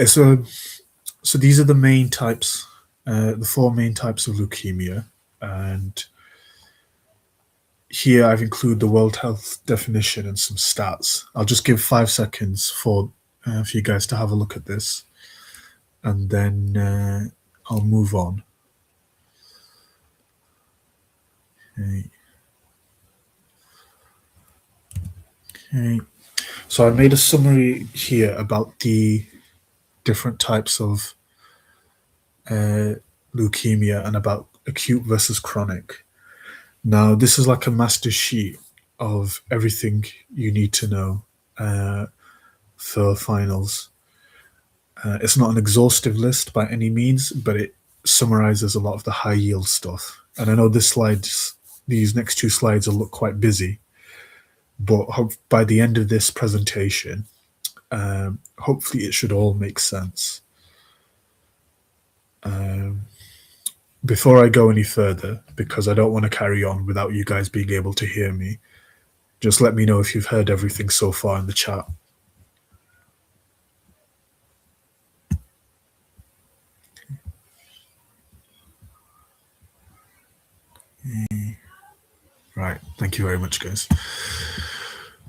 So, so these are the main types, the four main types of leukemia, and here I've included the World Health definition and some stats. I'll just give 5 seconds for you guys to have a look at this, and then I'll move on. Okay. Okay. So I made a summary here about the different types of leukemia and about acute versus chronic. Now, this is like a master sheet of everything you need to know uh, for finals. It's not an exhaustive list by any means, but it summarizes a lot of the high yield stuff. And I know these next two slides will look quite busy, but by the end of this presentation, hopefully it should all make sense. Before I go any further, because I don't want to carry on without you guys being able to hear me, just let me know if you've heard everything so far in the chat. Right, thank you very much, guys.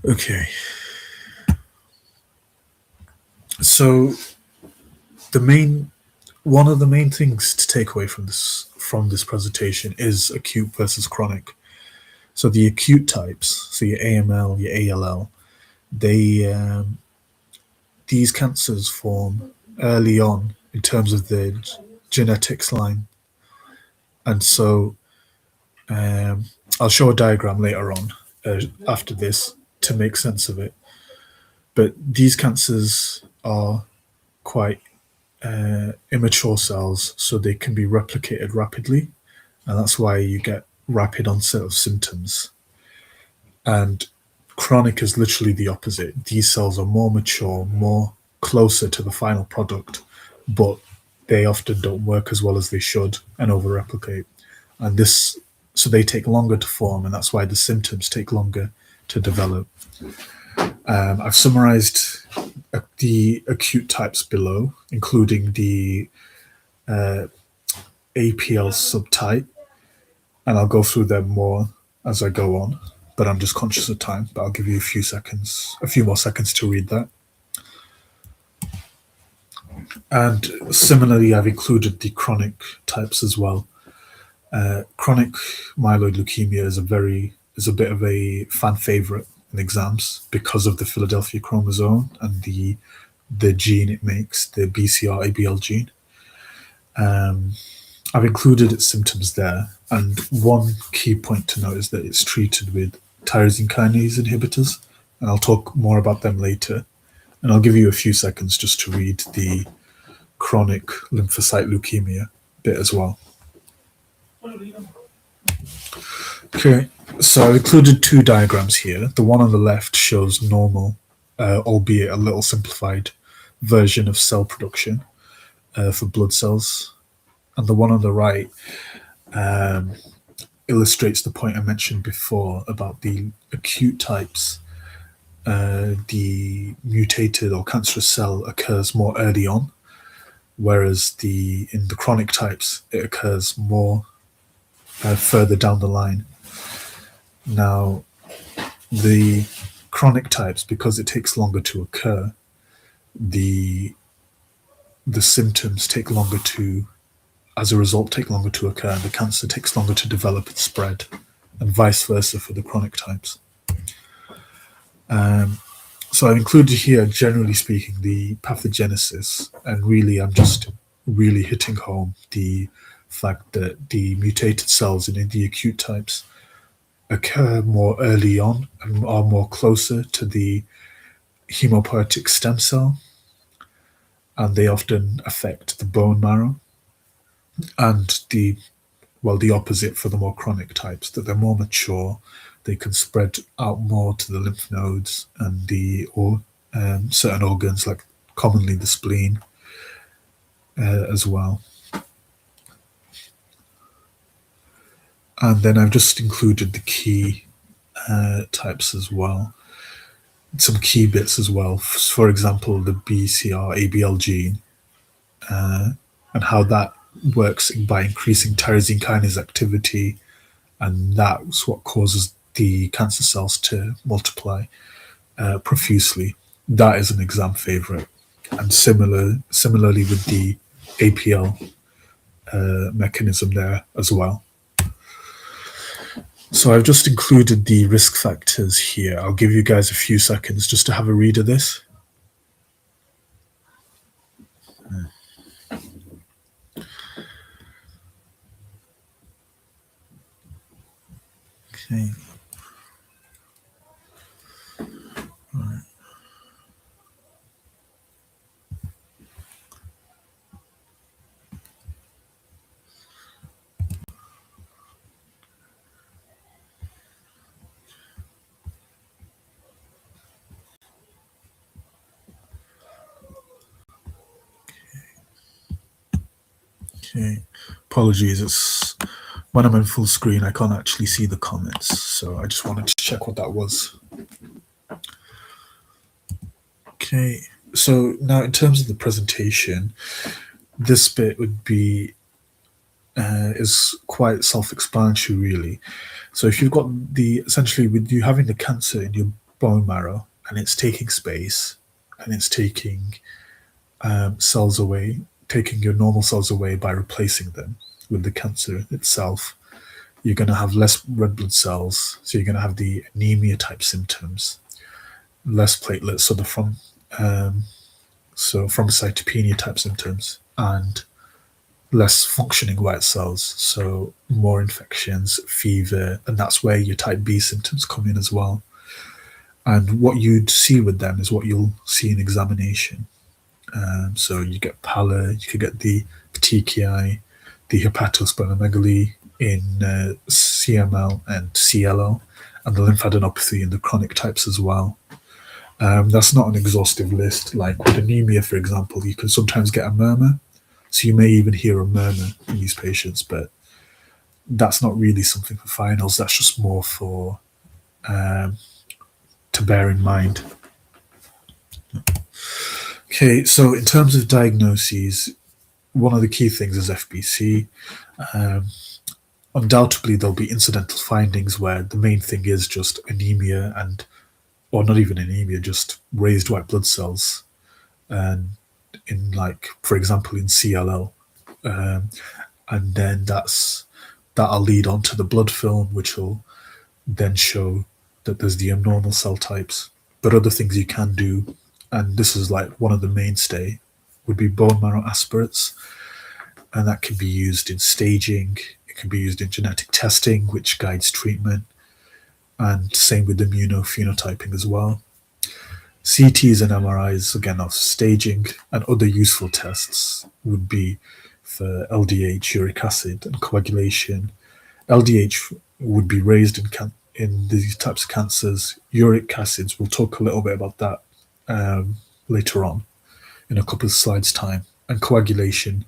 Okay. So one of the main things to take away from this presentation is acute versus chronic. So the acute types, so your AML, your ALL, these cancers form early on in terms of the genetics line, and so I'll show a diagram later on after this to make sense of it. But these cancers are quite immature cells, so they can be replicated rapidly, and that's why you get rapid onset of symptoms. And chronic is literally the opposite. These cells are more mature, more closer to the final product, but they often don't work as well as they should and over-replicate. And so they take longer to form, and that's why the symptoms take longer to develop. I've summarized the acute types below, including the APL subtype, and I'll go through them more as I go on, but I'm just conscious of time, but I'll give you a few more seconds to read that. And similarly, I've included the chronic types as well. Chronic myeloid leukemia is a bit of a fan favorite in exams because of the Philadelphia chromosome and the gene it makes, the BCR-ABL gene. I've included its symptoms there, and one key point to note is that it's treated with tyrosine kinase inhibitors, and I'll talk more about them later. And I'll give you a few seconds just to read the chronic lymphocyte leukemia bit as well. Okay, so I've included two diagrams here. The one on the left shows normal, albeit a little simplified, version of cell production for blood cells. And the one on the right illustrates the point I mentioned before about the acute types. The mutated or cancerous cell occurs more early on, whereas in the chronic types, it occurs more further down the line. Now, the chronic types, because it takes longer to occur, the symptoms take longer to occur, and the cancer takes longer to develop and spread, and vice versa for the chronic types. So I've included here, generally speaking, the pathogenesis, and really I'm just really hitting home the fact that the mutated cells in the acute types occur more early on and are more closer to the hemopoietic stem cell, and they often affect the bone marrow, and the opposite for the more chronic types, that they're more mature, they can spread out more to the lymph nodes and certain organs, like commonly the spleen as well. And then I've just included the key types as well. some key bits as well. For example, the BCR-ABL gene, uh, and how that works by increasing tyrosine kinase activity, and that's what causes the cancer cells to multiply profusely. That is an exam favorite, and similarly with the APL mechanism there as well. So I've just included the risk factors here. I'll give you guys a few seconds just to have a read of this. Okay. Okay. Apologies, it's when I'm in full screen, I can't actually see the comments. So I just wanted to check what that was. Okay. So now in terms of the presentation, this bit would be is quite self-explanatory, really. So if you've got essentially with you having the cancer in your bone marrow and it's taking space and it's taking cells away, taking your normal cells away by replacing them with the cancer itself, you're going to have less red blood cells. So you're going to have the anemia type symptoms, less platelets, um, so thrombocytopenia type symptoms, and less functioning white cells, so more infections, fever, and that's where your type B symptoms come in as well. And what you'd see with them is what you'll see in examination. So you get pallor, you could get the petechiae, the hepatosplenomegaly in CML and CLL, and the lymphadenopathy in the chronic types as well. That's not an exhaustive list. Like with anemia, for example, you can sometimes get a murmur. So you may even hear a murmur in these patients, but that's not really something for finals. That's just more for to bear in mind. Okay, so in terms of diagnoses, one of the key things is FBC. Um, Undoubtedly, there'll be incidental findings where the main thing is just anemia or not even anemia, just raised white blood cells. And in like, for example, in CLL, um, and then that'll lead on to the blood film, which will then show that there's the abnormal cell types. But other things you can do, and this is like one of the mainstay, would be bone marrow aspirates, and that can be used in staging. It can be used in genetic testing, which guides treatment, and same with immunophenotyping as well. CTs and MRIs, again, of staging, and other useful tests would be for LDH, uric acid, and coagulation. LDH would be raised in these types of cancers. Uric acids, we'll talk a little bit about that later on in a couple of slides' time. And coagulation,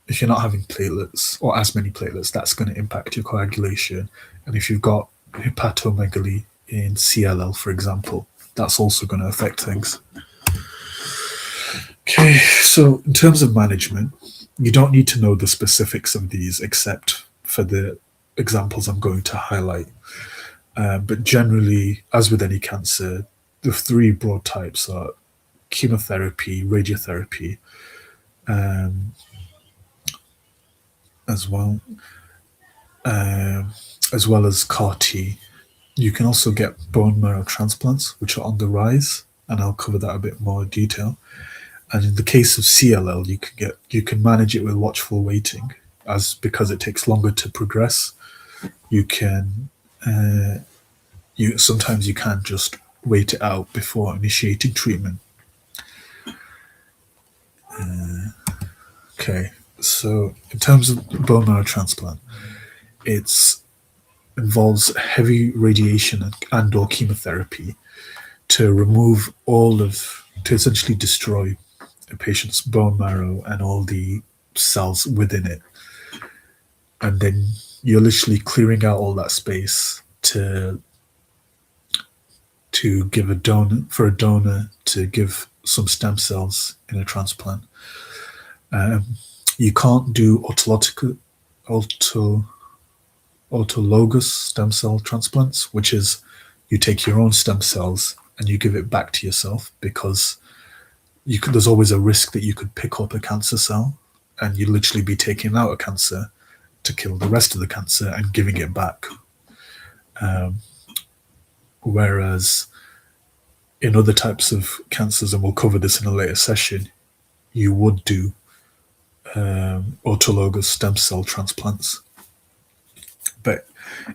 if you're not having platelets or as many platelets, that's going to impact your coagulation. And if you've got hepatomegaly in CLL, for example, that's also going to affect things. Okay, so in terms of management, you don't need to know the specifics of these except for the examples I'm going to highlight. But generally, as with any cancer, the three broad types are chemotherapy, radiotherapy, um, as well, as well as CAR T. You can also get bone marrow transplants, which are on the rise, and I'll cover that a bit more in detail. And in the case of CLL, you can manage it with watchful waiting, as because it takes longer to progress. You can sometimes you can just wait it out before initiating treatment. Okay, so in terms of bone marrow transplant, it involves heavy radiation and or chemotherapy to remove to essentially destroy a patient's bone marrow and all the cells within it. And then you're literally clearing out all that space to to give a donor to give some stem cells in a transplant. You can't do autologous stem cell transplants, which is you take your own stem cells and you give it back to yourself, because there's always a risk that you could pick up a cancer cell and you'd literally be taking out a cancer to kill the rest of the cancer and giving it back. Whereas in other types of cancers, and we'll cover this in a later session, you would do autologous stem cell transplants. But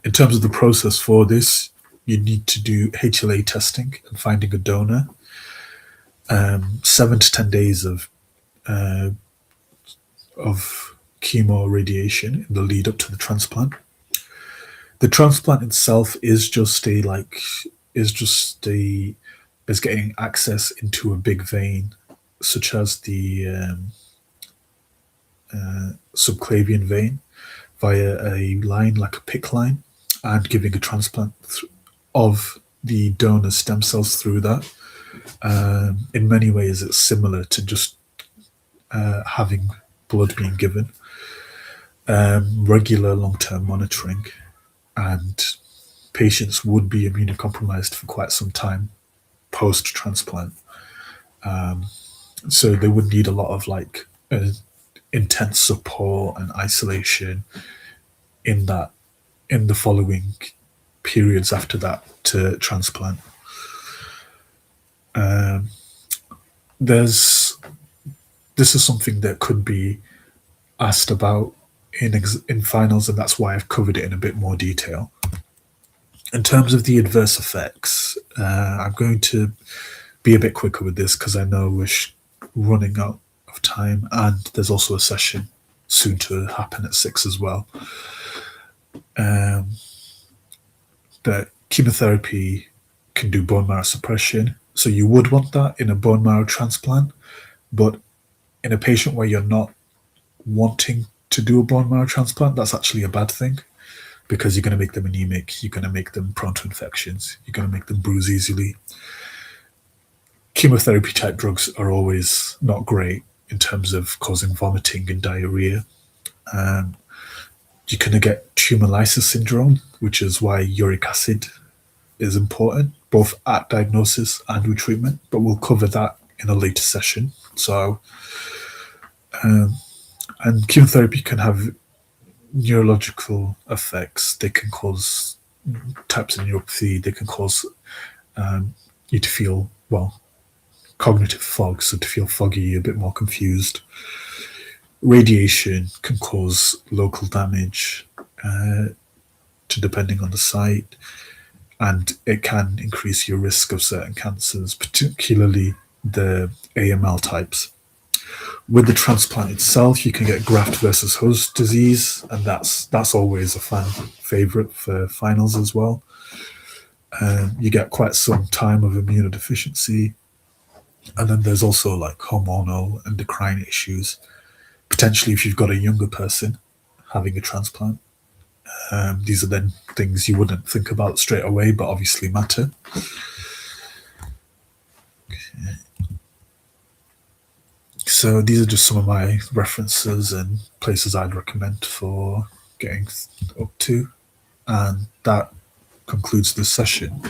in terms of the process for this, you need to do HLA testing and finding a donor. 7 to 10 days of chemo radiation in the lead up to the transplant. The transplant itself is getting access into a big vein, such as the subclavian vein, via a line like a PICC line, and giving a transplant of the donor stem cells through that. In many ways, it's similar to just having blood being given. Regular long-term monitoring, and patients would be immunocompromised for quite some time post-transplant. So they would need a lot of intense support and isolation in the following periods after that to transplant. This is something that could be asked about in finals, and that's why I've covered it in a bit more detail. In terms of the adverse effects, I'm going to be a bit quicker with this because I know we're running out of time, and there's also a session soon to happen at 6 as well. But chemotherapy can do bone marrow suppression, so you would want that in a bone marrow transplant. But in a patient where you're not wanting to do a bone marrow transplant, that's actually a bad thing, because you're going to make them anemic, you're going to make them prone to infections, you're going to make them bruise easily. Chemotherapy type drugs are always not great in terms of causing vomiting and diarrhea. You're going to get tumor lysis syndrome, which is why uric acid is important, both at diagnosis and with treatment, but we'll cover that in a later session. So, and chemotherapy can have neurological effects. They can cause types of neuropathy. They can cause you to feel, cognitive fog, so to feel foggy, a bit more confused. Radiation can cause local damage to depending on the site, and it can increase your risk of certain cancers, particularly the AML types. With the transplant itself, you can get graft versus host disease, and that's always a fan favorite for finals as well. You get quite some time of immunodeficiency, and then there's also hormonal endocrine issues, potentially if you've got a younger person having a transplant. These are then things you wouldn't think about straight away, but obviously matter. Okay. So these are just some of my references and places I'd recommend for getting up to, and that concludes this session.